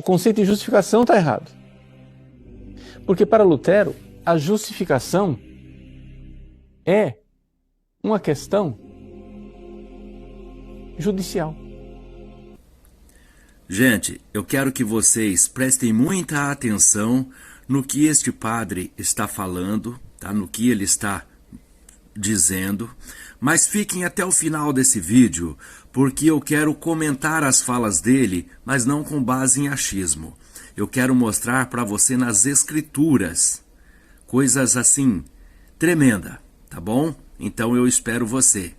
O conceito de justificação está errado. Porque para Lutero, a justificação é uma questão judicial. Gente, eu quero que vocês prestem muita atenção no que este padre está falando, tá? No que ele está dizendo, mas fiquem até o final desse vídeo, porque eu quero comentar as falas dele, mas não com base em achismo. Eu quero mostrar para você nas escrituras coisas assim, tremenda, tá bom? Então eu espero você.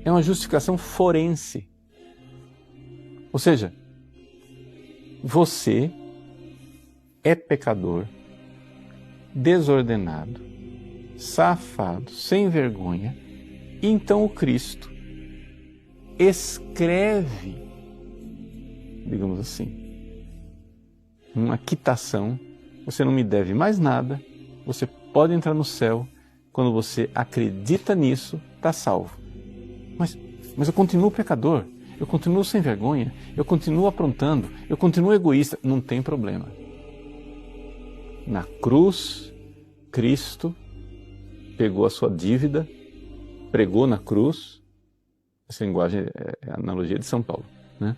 É uma justificação forense. Ou seja, você é pecador, desordenado, safado, sem vergonha, e então o Cristo escreve, digamos assim, uma quitação: você não me deve mais nada, você pode entrar no céu, quando você acredita nisso, está salvo. Mas eu continuo pecador, eu continuo sem vergonha, eu continuo aprontando, eu continuo egoísta. Não tem problema. Na cruz, Cristo pegou a sua dívida, pregou na cruz. Essa linguagem é a analogia de São Paulo, né?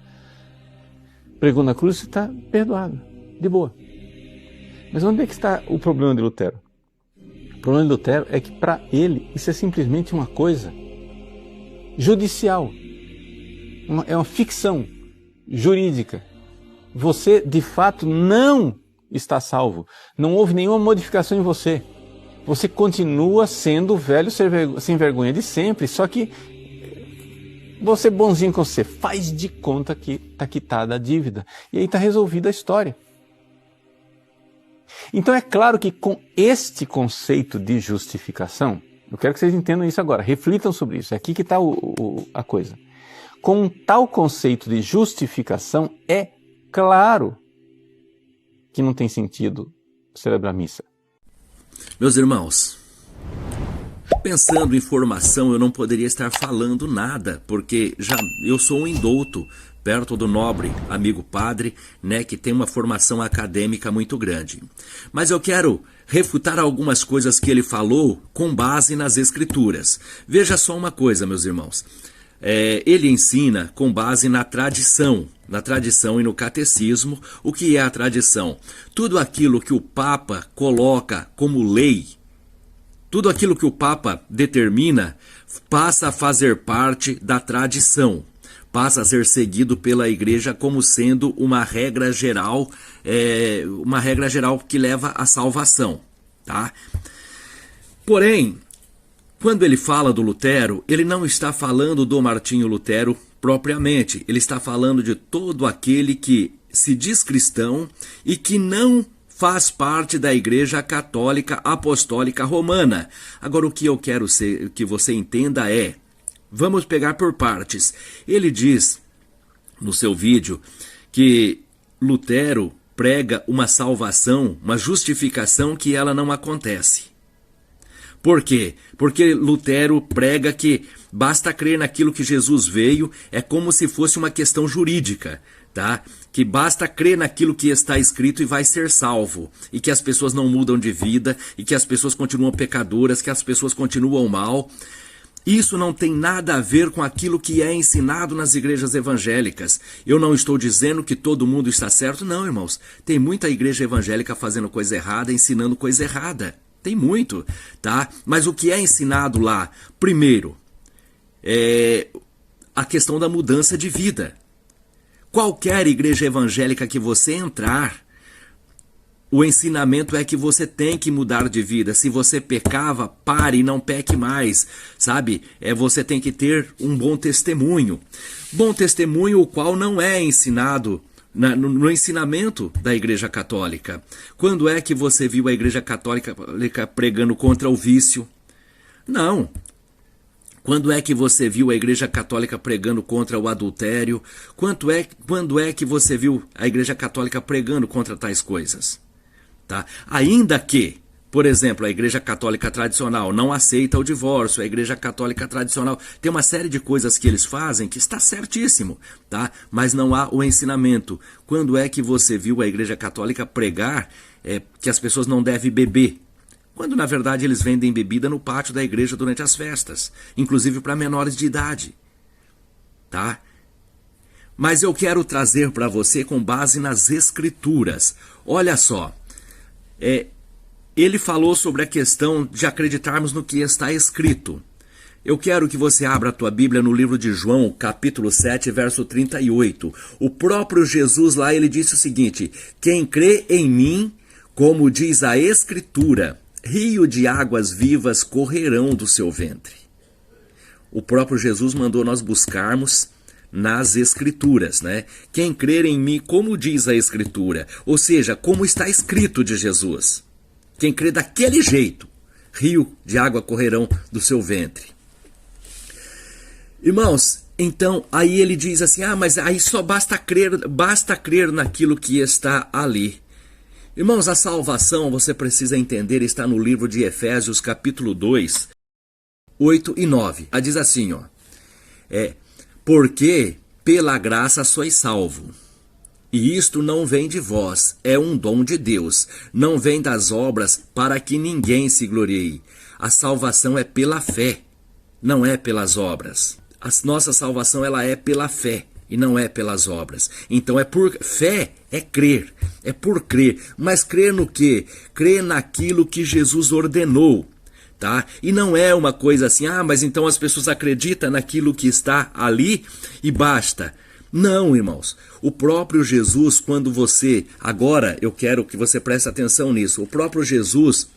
Pregou na cruz e está perdoado, de boa. Mas onde é que está o problema de Lutero? O problema de Lutero é que para ele isso é simplesmente uma coisa judicial. É uma ficção jurídica. Você, de fato, não está salvo. Não houve nenhuma modificação em você. Você continua sendo o velho sem vergonha de sempre, só que você bonzinho com você, faz de conta que está quitada a dívida. E aí está resolvida a história. Então é claro que com este conceito de justificação, eu quero que vocês entendam isso agora, reflitam sobre isso, é aqui que está a coisa. Com tal conceito de justificação, é claro que não tem sentido celebrar missa. Meus irmãos, pensando em formação, eu não poderia estar falando nada, porque eu sou um indouto perto do nobre amigo padre, né, que tem uma formação acadêmica muito grande. Mas eu quero refutar algumas coisas que ele falou com base nas escrituras. Veja só uma coisa, meus irmãos. Ele ensina com base na tradição e no catecismo. O que é a tradição? Tudo aquilo que o Papa coloca como lei, tudo aquilo que o Papa determina, passa a fazer parte da tradição, passa a ser seguido pela Igreja como sendo uma regra geral que leva à salvação, tá? Porém, quando ele fala do Lutero, ele não está falando do Martinho Lutero propriamente. Ele está falando de todo aquele que se diz cristão e que não faz parte da Igreja Católica Apostólica Romana. Agora, o que eu quero que você entenda é, vamos pegar por partes. Ele diz no seu vídeo que Lutero prega uma salvação, uma justificação que ela não acontece. Por quê? Porque Lutero prega que basta crer naquilo que Jesus veio, é como se fosse uma questão jurídica, tá? Que basta crer naquilo que está escrito e vai ser salvo, e que as pessoas não mudam de vida, e que as pessoas continuam pecadoras, que as pessoas continuam mal. Isso não tem nada a ver com aquilo que é ensinado nas igrejas evangélicas. Eu não estou dizendo que todo mundo está certo, não, irmãos. Tem muita igreja evangélica fazendo coisa errada, ensinando coisa errada. Tem muito, tá? Mas o que é ensinado lá, primeiro, é a questão da mudança de vida. Qualquer igreja evangélica que você entrar, o ensinamento é que você tem que mudar de vida. Se você pecava, pare e não peque mais, sabe? Você tem que ter um bom testemunho. Bom testemunho o qual não é ensinado no ensinamento da Igreja Católica. Quando é que você viu a Igreja Católica pregando contra o vício? Não. Quando é que você viu a Igreja Católica pregando contra o adultério? Quando é que você viu a Igreja Católica pregando contra tais coisas? Tá? Ainda que, Por exemplo, a Igreja Católica Tradicional não aceita o divórcio, a Igreja Católica Tradicional tem uma série de coisas que eles fazem que está certíssimo, tá? Mas não há o ensinamento. Quando é que você viu a Igreja Católica pregar que as pessoas não devem beber? Quando na verdade eles vendem bebida no pátio da igreja durante as festas, inclusive para menores de idade, tá? Mas eu quero trazer para você com base nas Escrituras. Olha só, ele falou sobre a questão de acreditarmos no que está escrito. Eu quero que você abra a tua Bíblia no livro de João, capítulo 7, verso 38. O próprio Jesus lá, ele disse o seguinte: quem crê em mim, como diz a Escritura, rio de águas vivas correrão do seu ventre. O próprio Jesus mandou nós buscarmos nas Escrituras, né? Quem crer em mim, como diz a Escritura, ou seja, como está escrito de Jesus. Quem crê daquele jeito, rio de água correrão do seu ventre. Irmãos, então, aí ele diz assim, mas aí só basta crer naquilo que está ali. Irmãos, a salvação, você precisa entender, está no livro de Efésios, capítulo 2, 8 e 9. Ela diz assim, porque pela graça sois salvo. E isto não vem de vós, é um dom de Deus. Não vem das obras para que ninguém se glorie. A salvação é pela fé, não é pelas obras. A nossa salvação ela é pela fé e não é pelas obras. Então fé é crer, é por crer. Mas crer no quê? Crer naquilo que Jesus ordenou. Tá? E não é uma coisa assim, mas então as pessoas acreditam naquilo que está ali e basta. Não, irmãos. O próprio Jesus, agora eu quero que você preste atenção nisso. O próprio Jesus,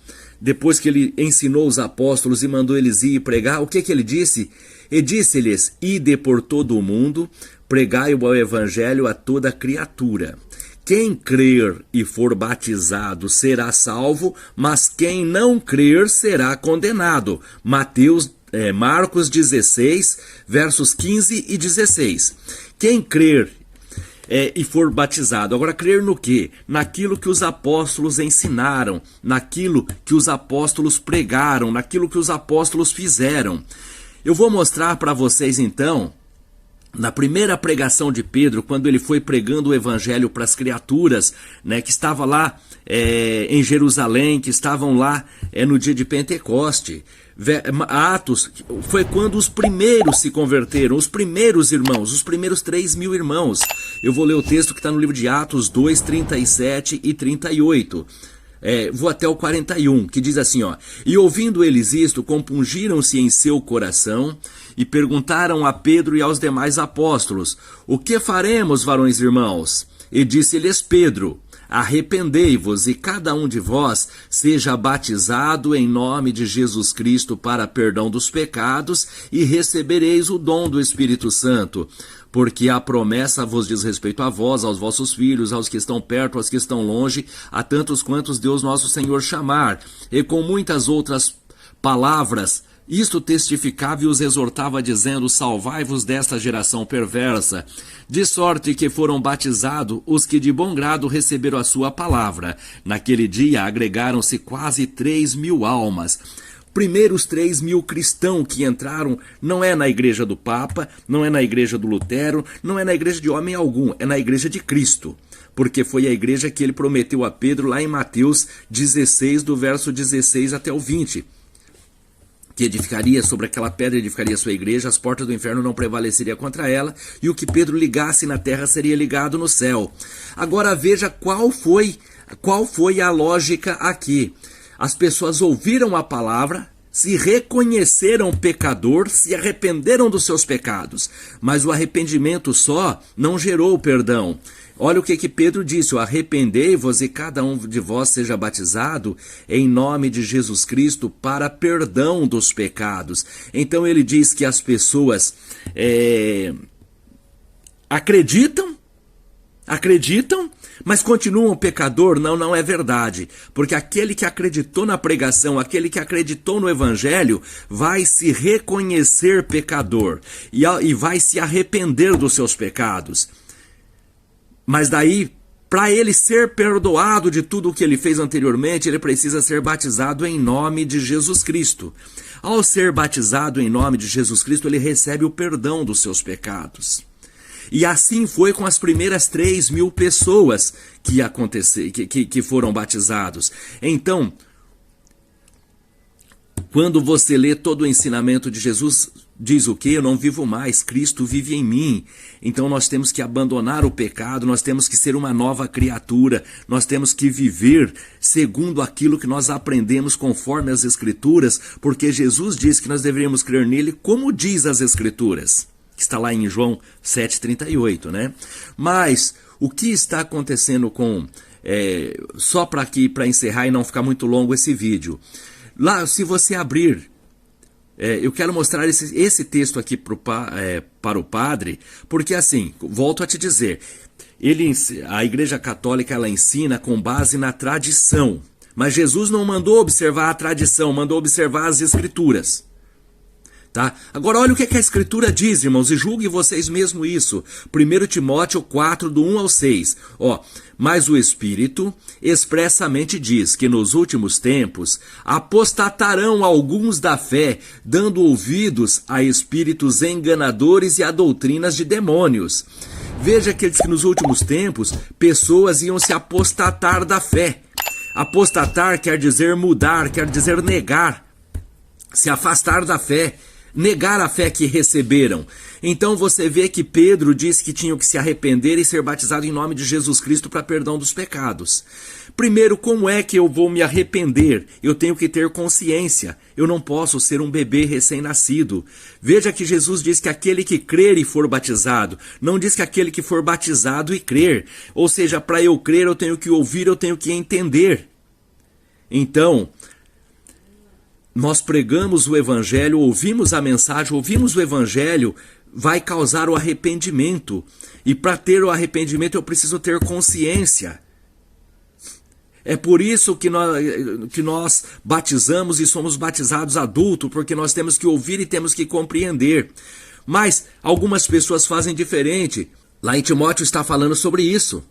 depois que ele ensinou os apóstolos e mandou eles ir pregar, o que ele disse? E disse-lhes, ide por todo o mundo, pregai o evangelho a toda criatura. Quem crer e for batizado será salvo, mas quem não crer será condenado. Marcos 16, versos 15 e 16. Quem crer e for batizado. Agora, crer no quê? Naquilo que os apóstolos ensinaram, naquilo que os apóstolos pregaram, naquilo que os apóstolos fizeram. Eu vou mostrar para vocês então, na primeira pregação de Pedro, quando ele foi pregando o evangelho para as criaturas, né, que estavam lá em Jerusalém, que estavam lá no dia de Pentecoste. Atos foi quando os primeiros se converteram, os primeiros irmãos, os primeiros 3.000 irmãos. Eu vou ler o texto que está no livro de Atos 2, 37 e 38. Vou até o 41, que diz assim, e ouvindo eles isto, compungiram-se em seu coração e perguntaram a Pedro e aos demais apóstolos, o que faremos, varões irmãos? E disse-lhes Pedro, arrependei-vos e cada um de vós seja batizado em nome de Jesus Cristo para perdão dos pecados e recebereis o dom do Espírito Santo. Porque a promessa vos diz respeito a vós, aos vossos filhos, aos que estão perto, aos que estão longe, a tantos quantos Deus nosso Senhor chamar. E com muitas outras palavras, isto testificava e os exortava, dizendo, salvai-vos desta geração perversa. De sorte que foram batizados os que de bom grado receberam a sua palavra. Naquele dia agregaram-se quase 3.000 almas. Primeiros 3.000 cristãos que entraram não é na igreja do Papa, não é na igreja do Lutero, não é na igreja de homem algum, é na igreja de Cristo. Porque foi a igreja que ele prometeu a Pedro lá em Mateus 16, do verso 16 até o 20. Que edificaria sobre aquela pedra, edificaria sua igreja, as portas do inferno não prevaleceriam contra ela, e o que Pedro ligasse na terra seria ligado no céu. Agora veja qual foi a lógica aqui. As pessoas ouviram a palavra, se reconheceram pecador, se arrependeram dos seus pecados. Mas o arrependimento só não gerou perdão. Olha o que Pedro disse, arrependei-vos e cada um de vós seja batizado em nome de Jesus Cristo para perdão dos pecados. Então ele diz que as pessoas acreditam, mas continuam pecador? Não é verdade. Porque aquele que acreditou na pregação, aquele que acreditou no evangelho, vai se reconhecer pecador e vai se arrepender dos seus pecados. Mas daí Para ele ser perdoado de tudo o que ele fez anteriormente, ele precisa ser batizado em nome de Jesus Cristo. Ao ser batizado em nome de Jesus Cristo, ele recebe o perdão dos seus pecados. E assim foi com as primeiras 3.000 pessoas que foram batizados. Então, quando você lê todo o ensinamento de Jesus, diz o quê? Eu não vivo mais, Cristo vive em mim. Então nós temos que abandonar o pecado, nós temos que ser uma nova criatura, nós temos que viver segundo aquilo que nós aprendemos conforme as Escrituras, porque Jesus diz que nós deveríamos crer nele como diz as Escrituras, que está lá em João 7,38, né? Mas o que está acontecendo com... só para encerrar e não ficar muito longo esse vídeo. Lá, se você abrir... eu quero mostrar esse texto aqui para o padre, porque assim, volto a te dizer, a Igreja Católica ela ensina com base na tradição, mas Jesus não mandou observar a tradição, mandou observar as Escrituras. Tá? Agora olha o que a Escritura diz, irmãos, e julguem vocês mesmo isso. 1 Timóteo 4, do 1 ao 6. Mas o Espírito expressamente diz que nos últimos tempos apostatarão alguns da fé, dando ouvidos a espíritos enganadores e a doutrinas de demônios. Veja que ele diz que nos últimos tempos pessoas iam se apostatar da fé. Apostatar quer dizer mudar, quer dizer negar, se afastar da fé. Negar a fé que receberam. Então você vê que Pedro disse que tinham que se arrepender e ser batizado em nome de Jesus Cristo para perdão dos pecados. Primeiro, como é que eu vou me arrepender? Eu tenho que ter consciência. Eu não posso ser um bebê recém-nascido. Veja que Jesus diz que aquele que crer e for batizado, não diz que aquele que for batizado e crer. Ou seja, para eu crer eu tenho que ouvir, eu tenho que entender. Então, nós pregamos o Evangelho, ouvimos a mensagem, ouvimos o Evangelho, vai causar o arrependimento. E para ter o arrependimento eu preciso ter consciência. É por isso que nós batizamos e somos batizados adultos, porque nós temos que ouvir e temos que compreender. Mas algumas pessoas fazem diferente. Lá em Timóteo está falando sobre isso.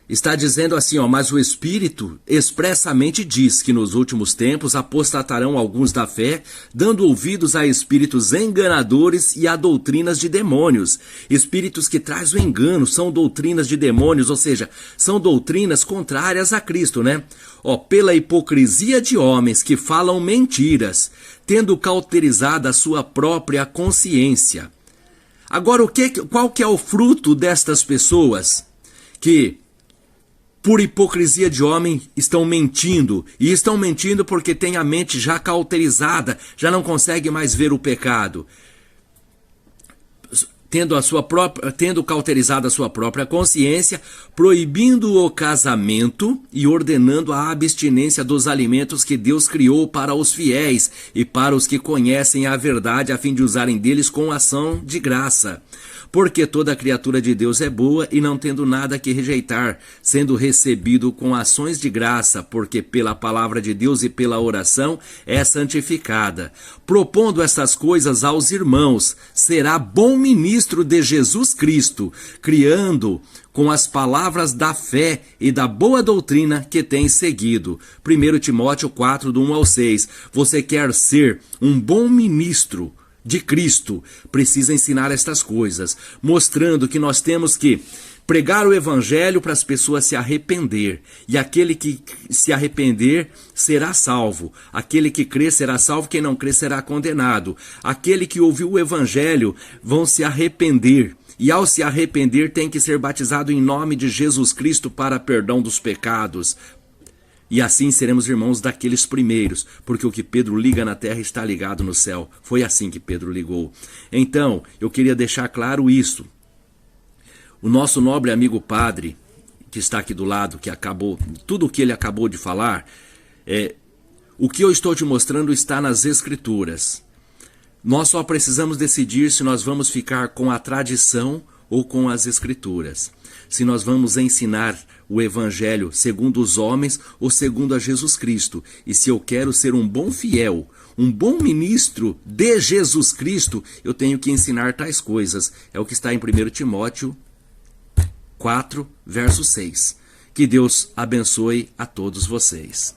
Está dizendo assim, mas o Espírito expressamente diz que nos últimos tempos apostatarão alguns da fé, dando ouvidos a espíritos enganadores e a doutrinas de demônios. Espíritos que trazem o engano, são doutrinas de demônios, ou seja, são doutrinas contrárias a Cristo, né? Pela hipocrisia de homens que falam mentiras, tendo cauterizado a sua própria consciência. Agora, qual que é o fruto destas pessoas que, por hipocrisia de homem, estão mentindo? E estão mentindo porque têm a mente já cauterizada, já não consegue mais ver o pecado. Tendo cauterizado a sua própria consciência, proibindo o casamento e ordenando a abstinência dos alimentos que Deus criou para os fiéis e para os que conhecem a verdade, a fim de usarem deles com ação de graça. Porque toda criatura de Deus é boa e não tendo nada que rejeitar, sendo recebido com ações de graça, porque pela palavra de Deus e pela oração é santificada. Propondo essas coisas aos irmãos, será bom ministro de Jesus Cristo, criando com as palavras da fé e da boa doutrina que tem seguido. 1 Timóteo 4, do 1 ao 6. Você quer ser um bom ministro de Cristo, precisa ensinar estas coisas, mostrando que nós temos que pregar o Evangelho para as pessoas se arrepender, e aquele que se arrepender será salvo, aquele que crê será salvo, quem não crê será condenado. Aquele que ouviu o Evangelho vão se arrepender, e ao se arrepender tem que ser batizado em nome de Jesus Cristo para perdão dos pecados. E assim seremos irmãos daqueles primeiros, porque o que Pedro liga na terra está ligado no céu. Foi assim que Pedro ligou. Então, eu queria deixar claro isso. O nosso nobre amigo padre, que está aqui do lado, que acabou, tudo o que ele acabou de falar, o que eu estou te mostrando está nas Escrituras. Nós só precisamos decidir se nós vamos ficar com a tradição ou com as Escrituras. Se nós vamos ensinar o Evangelho segundo os homens ou segundo a Jesus Cristo. E se eu quero ser um bom fiel, um bom ministro de Jesus Cristo, eu tenho que ensinar tais coisas. É o que está em 1 Timóteo 4, verso 6. Que Deus abençoe a todos vocês.